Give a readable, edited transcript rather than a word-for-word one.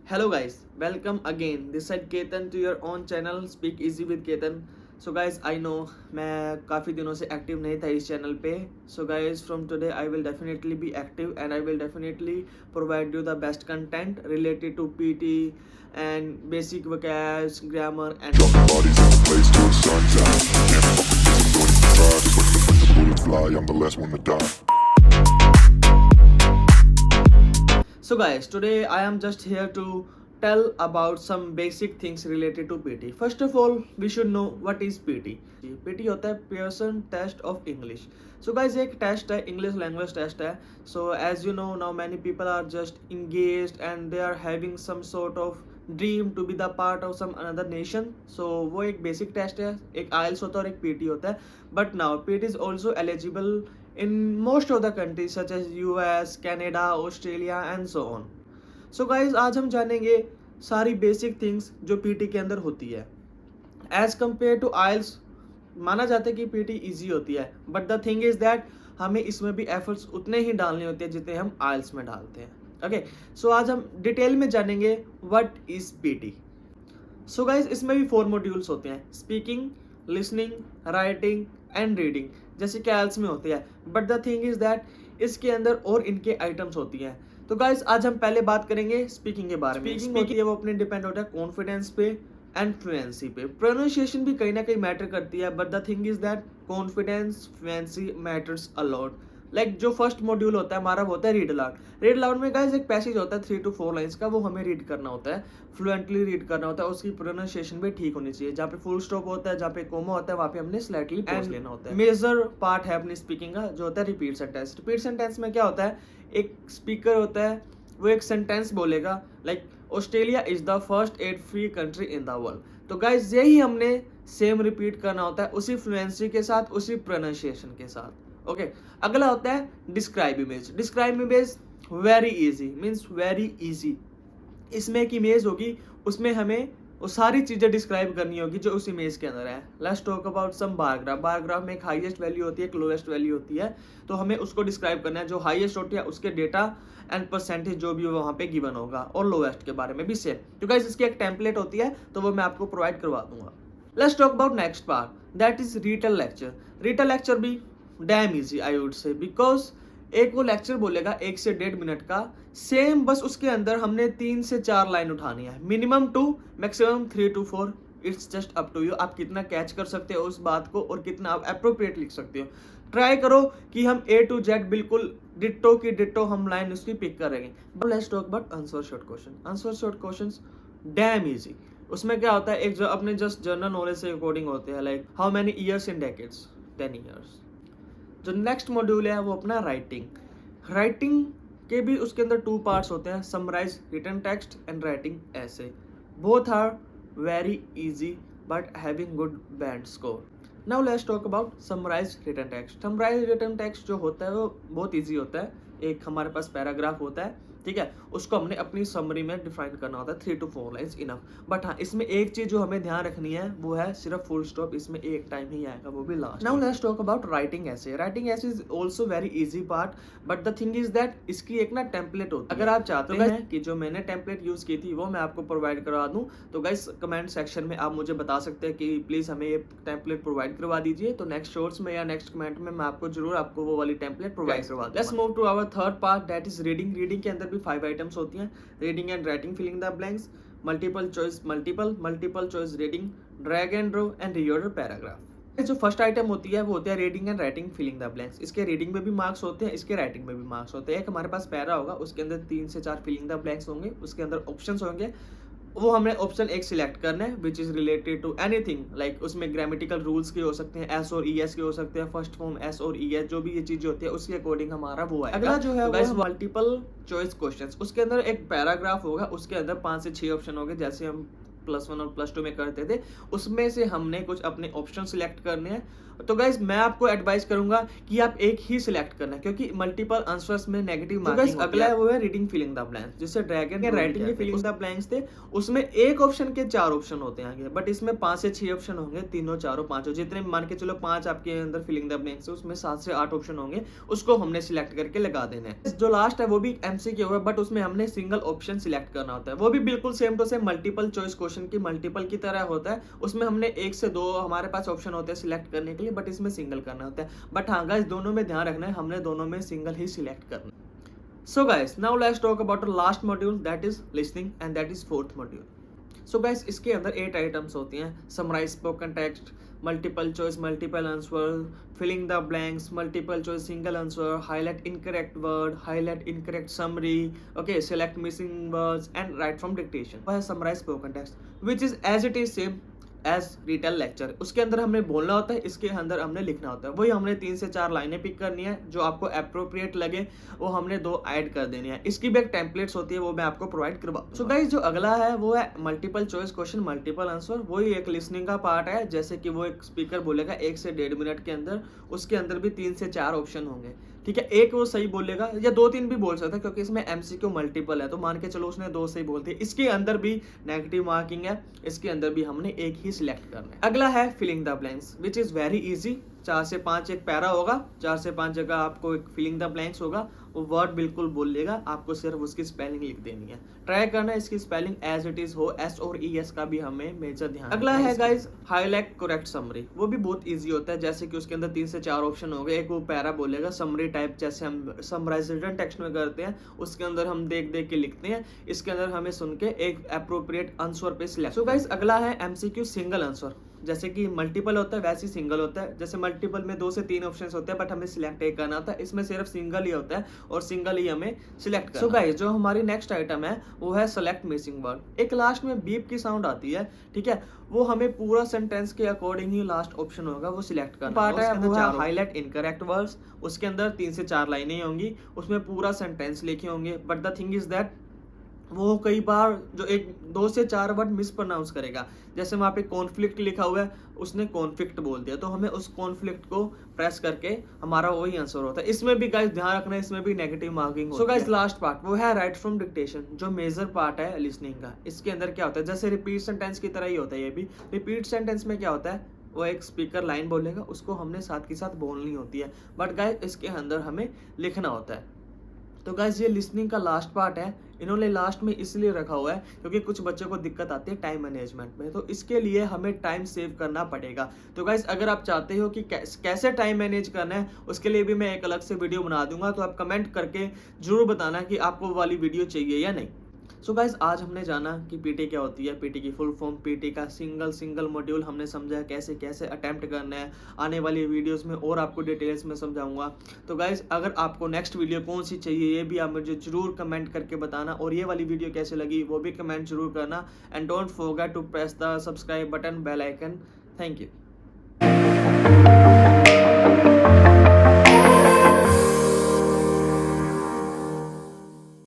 Hello guys, welcome again. This side Ketan to your own channel Speak Easy with Ketan. So guys, I know मैं काफ़ी दिनों से active नहीं था इस चैनल पे. So guys, from today I will definitely be active and I will definitely provide you the best content related to PT and basic vocabs, grammar and Jumping bodies in the place till the sun's out. Can't fuck with this, I'm doing it for pride. Just when the bullets fly, I'm the last one to die. So guys, today I am just here to tell about some basic things related to PT. First of all, we should know what is PT. PT होता है Pearson Test of English. So guys, एक test है, English language test है. So as you know now, many people are just engaged and they are having some sort of dream to be the part of some another nation. So वो एक basic test है, एक आइल्स होता है और एक PT होता है. But now PT is also eligible in most of the countries such as US, Canada, Australia and so on. So guys, आज हम जानेंगे सारी बेसिक थिंग्स जो पीटी के अंदर होती है. एज कम्पेयर टू आइल्स माना जाता है कि पीटी इजी होती है, but the thing is that हमें इसमें भी एफर्ट्स उतने ही डालने होते हैं जितने हम आइल्स में डालते हैं. ओके, सो आज हम डिटेल में जानेंगे what is PT. So guys, इसमें भी 4 मॉड्यूल्स होते हैं: speaking, listening, writing and reading, जैसे कि आइल्स में होती है. But the thing is that इसके अंदर और इनके आइटम्स होती हैं. तो गाइज, आज हम पहले बात करेंगे स्पीकिंग के बारे में. स्पीकिंग होती है वो अपने डिपेंड होता है कॉन्फिडेंस पे एंड फ्लुएंसी पे. प्रोनाउंसिएशन भी कहीं ना कहीं मैटर करती है, but the thing is that confidence fluency matters a lot. Like जो फर्स्ट मॉड्यूल होता है हमारा होता है रीड अलाउड. रीड अलाउड में गाइस एक पैसेज होता है 3 to 4 लाइंस का, वो हमें रीड करना होता है, फ्लुएंटली रीड करना होता है. उसकी प्रोनाउंसिएशन भी ठीक होनी चाहिए. जहाँ पे फुल स्टॉप होता है, जहाँ पे कोमा होता है, वहाँ पे हमने स्लाइटली पॉज लेना होता है. मेजर पार्ट है अपनी स्पीकिंग का जो होता है रिपीट सेंटेंस. रिपीट सेंटेंस में क्या होता है, एक स्पीकर होता है, वो एक सेंटेंस बोलेगा like Australia is the first ad free country in the world. तो गाइस, यही हमने सेम रिपीट करना होता है उसी फ्लुएंसी के साथ, उसी प्रोनाउंसिएशन के साथ. ओके, अगला होता है describe image. Describe image very easy, means very easy. इसमें एक इमेज होगी, उसमें हमें वो सारी चीज़ें डिस्क्राइब करनी होगी जो उस इमेज के अंदर है. Let's talk about some bar graph. Bar graph में एक हाईएस्ट वैल्यू होती है, एक लोएस्ट वैल्यू होती है, तो हमें उसको डिस्क्राइब करना है. जो हाईएस्ट होती है उसके डेटा एंड परसेंटेज जो भी वहाँ पे गिवन होगा, और लोएस्ट के बारे में भी सेम. तो गाइस, इसकी एक टेम्पलेट होती है, तो वो मैं आपको प्रोवाइड करवा दूंगा. Let's talk about next part, that is written lecture. Written lecture भी damn easy I would say, because एक वो लेक्चर बोलेगा 1 से 1.5 मिनट का, सेम, बस उसके अंदर हमने 3 से 4 लाइन उठानी है, minimum 2, maximum 3 to 4. It's just up to you, आप कितना कैच कर सकते हो उस बात को और कितना आप अप्रोप्रिएट लिख सकते हो. ट्राई करो कि हम A to Z बिल्कुल डिट्टो की डिट्टो हम लाइन उसकी पिक करेंगे. But let's talk about answer short question. Answer short questions dam easy. उसमें क्या होता है, एक जो अपने जस्ट जनरल नॉलेज से अकॉर्डिंग होते हैं, like how many years in decades, 10 years. जो नेक्स्ट मॉड्यूल है वो अपना राइटिंग. राइटिंग के भी उसके अंदर 2 पार्ट्स होते हैं, summarize written text and writing ऐसे. Both are very easy but having good band score. Now let's talk about summarize written text. Summarize written text जो होता है वो बहुत इजी होता है. एक हमारे पास पैराग्राफ होता है, ठीक है, उसको हमने अपनी समरी में डिफाइन करना होता है, 3 to 4 लाइन्स इनफ. बट हाँ, इसमें एक चीज जो हमें ध्यान रखनी है वो है सिर्फ फुल स्टॉप. इसमें एक टाइम ही आएगा, वो भी last. Now let's talk about writing ऐसे. राइटिंग ऐसे is also very easy part, but the thing is that इसकी एक ना टेम्पलेट होती है. अगर आप चाहते हैं कि जो मैंने टेम्पलेट यूज की थी वो मैं आपको प्रोवाइड करवा दूं, तो गाइस कमेंट सेक्शन में आप मुझे बता सकते हैं कि प्लीज हमें ये टेम्पलेट प्रोवाइड करवा दीजिए. तो नेक्स्ट शॉर्ट्स में या नेक्स्ट कमेंट में मैं आपको जरूर आपको वो वाली टेम्पलेट प्रोवाइड करवा दूंगा. Let's move to our third part, that is reading. Reading के अंदर भी 5 आइटम्स होती हैं: reading and writing, filling the blanks, multiple choice multiple, multiple choice reading, drag and draw and reorder paragraph. जो first item होती है वो होती है reading and writing, filling the blanks. इसके रीडिंग में भी मार्क्स होते हैं, इसके राइटिंग में भी मार्क्स होते हैं. एक हमारे पास पैरा होगा, उसके अंदर 3 से 4 फिलिंग द ब्लैंक्स होंगे, उसके अंदर ऑप्शंस होंगे, वो हमने ऑप्शन एक सिलेक्ट करना है which is related to anything. Like उसमें ग्रामेटिकल रूल्स के हो सकते हैं, एस और ई एस के हो सकते हैं, फर्स्ट फॉर्म एस और ई एस, जो भी ये चीजें होती है उसके अकॉर्डिंग हमारा वो आएगा. अगला जो है वो मल्टीपल चॉइस क्वेश्चंस. उसके अंदर एक पैराग्राफ होगा, उसके अंदर 5 से 6 ऑप्शन होंगे. जैसे हम +1 और +2 में करते थे, उसमें से हमने कुछ अपने ऑप्शन सिलेक्ट करने हैं। तो गाइज मैं आपको एडवाइस करूंगा कि आप एक ही सिलेक्ट करना, क्योंकि मल्टीपल आंसर्स में नेगेटिव मार्किंग। अगला है वो है रीडिंग फिलिंग द ब्लैंक्स, जिससे ड्रैगन के राइटिंग के फिलिंग द ब्लैंक्स थे, उसमें एक ऑप्शन के 4 ऑप्शन होते हैं आगे, बट इसमें 5 से 6 ऑप्शन होंगे, तीनों चारों पांचों, जितने मान के चलो 5 आपके अंदर फिलिंग द ब्लैंक्स है, उसमें 7 से 8 ऑप्शन होंगे, उसको हमने सिलेक्ट करके लगा देना है। जो लास्ट है वो भी एमसीक्यू है, बट उसमें हमने सिंगल ऑप्शन सिलेक्ट करना होता है, वो भी बिल्कुल same to same multiple choice question की मल्टीपल की तरह होता है। उसमें हमने 1 से 2 हमारे पास ऑप्शन होते हैं सिलेक्ट करने के लिए, बट इसमें सिंगल करना होता है। बट हाँ गाइस, दोनों में ध्यान रखना है, हमने दोनों में सिंगल ही सिलेक्ट करना है। So guys, now let's talk about the last module, that is listening, and that is 4th module. So guys, इसके अंदर 8 आइटम्स होती हैं: summarize spoken text, multiple choice multiple answer, filling the blanks, multiple choice single answer, highlight incorrect word, highlight incorrect summary, okay, select missing words and write from dictation. वह है summarize spoken text, which is as it is same as retail lecture. उसके अंदर हमने बोलना होता है, इसके अंदर हमने लिखना होता है। वही हमने 3 से 4 लाइनें पिक करनी है, जो आपको अप्रोप्रिएट लगे वो हमने 2 ऐड कर देनी है। इसकी भी एक टेम्पलेट्स होती है, वो मैं आपको प्रोवाइड करवा। सो गाइस, जो अगला है वो है multiple choice question multiple answer. वही एक लिसनिंग का पार्ट है, जैसे कि वो एक स्पीकर बोलेगा 1 से 1.5 मिनट के अंदर, उसके अंदर भी 3 से 4 ऑप्शन होंगे, ठीक है। एक वो सही बोलेगा या 2-3 भी बोल सकता है, क्योंकि इसमें एमसीक्यू मल्टीपल है, तो मान के चलो उसने 2 सही बोलते हैं। इसके अंदर भी नेगेटिव मार्किंग है, इसके अंदर भी हमने एक ही सिलेक्ट करना है। अगला है filling the blanks, which is very easy. 4 से 5 एक पैरा होगा, 4 से 5 जगह आपको एक फिलिंग द ब्लैंक्स होगा, वो वर्ड बिल्कुल बोल लेगा, आपको सिर्फ उसकी स्पेलिंग लिख देनी है। ट्राई करना है इसकी स्पेलिंग एज इट इज हो, एस और ई एस का भी हमें मेजर ध्यान। अगला है गाइस हाईलाइट करेक्ट समरी, वो भी बहुत इजी होता है, जैसे कि उसके अंदर 3 से 4 ऑप्शन हो गए। एक वो पैरा बोलेगा समरी टाइप, जैसे हम समराइज रिटन टेक्स्ट में करते हैं, उसके अंदर हम देख देख के लिखते हैं, इसके अंदर हमें सुन के एक अप्रोप्रिएट आंसर पे सिलेक्ट। सो गाइस, अगला है एमसीक्यू सिंगल आंसर। जैसे कि मल्टीपल होता है वैसे ही सिंगल होता है, जैसे मल्टीपल में 2 से 3 ऑप्शंस होते हैं, बट हमें सिलेक्ट एक करना होता है, इसमें सिर्फ सिंगल ही होता है और सिंगल ही हमें सिलेक्ट करना। सो गाइस, जो हमारी नेक्स्ट आइटम है वो है सेलेक्ट मिसिंग वर्ड। एक लास्ट में बीप की साउंड आती है, ठीक है, वो हमें पूरा सेंटेंस के अकॉर्डिंग ही लास्ट ऑप्शन होगा, वो सिलेक्ट करना। पार्ट है वो है हाईलाइट इनकरेक्ट वर्ड्स, उसके अंदर 3 से 4 लाइनें होंगी, उसमें पूरा सेंटेंस लिखे होंगे, but the thing is that वो कई बार जो 2 से 4 वर्ड मिस प्रोनाउंस करेगा। जैसे वहाँ पे कॉन्फ्लिक्ट लिखा हुआ है, उसने कॉन्फ्लिक्ट बोल दिया, तो हमें उस कॉन्फ्लिक्ट को प्रेस करके हमारा वही आंसर होता है। इसमें भी गाइस ध्यान रखना है, इसमें भी नेगेटिव मार्किंग होती है। सो गाइस, लास्ट पार्ट वो है राइट फ्रॉम डिक्टेशन, जो मेजर पार्ट है लिसनिंग का। इसके अंदर क्या होता है, जैसे रिपीट सेंटेंस की तरह ही होता है ये भी। रिपीट सेंटेंस में क्या होता है, वो एक स्पीकर लाइन बोलेगा, उसको हमने साथ के साथ बोलनी होती है, बट गाइस इसके अंदर हमें लिखना होता है। तो गाइस, ये लिसनिंग का लास्ट पार्ट है। इन्होंने लास्ट में इसलिए रखा हुआ है क्योंकि कुछ बच्चों को दिक्कत आती है टाइम मैनेजमेंट में, तो इसके लिए हमें टाइम सेव करना पड़ेगा। तो गाइस, अगर आप चाहते हो कि कैसे टाइम मैनेज करना है, उसके लिए भी मैं एक अलग से वीडियो बना दूंगा, तो आप कमेंट करके जरूर बताना कि आपको वो वाली वीडियो चाहिए या नहीं। सो गाइस, आज हमने जाना कि पीटी क्या होती है, पीटी की फुल फॉर्म, पीटी का सिंगल मॉड्यूल हमने समझा कैसे कैसे अटेम्प्ट करना है। आने वाली वीडियोस में और आपको डिटेल्स में समझाऊंगा। तो गाइस, अगर आपको नेक्स्ट वीडियो कौन सी चाहिए ये भी आप मुझे जरूर कमेंट करके बताना, और ये वाली वीडियो कैसे लगी वो भी कमेंट जरूर करना। And don't forget to press the subscribe button, bell icon. Thank you.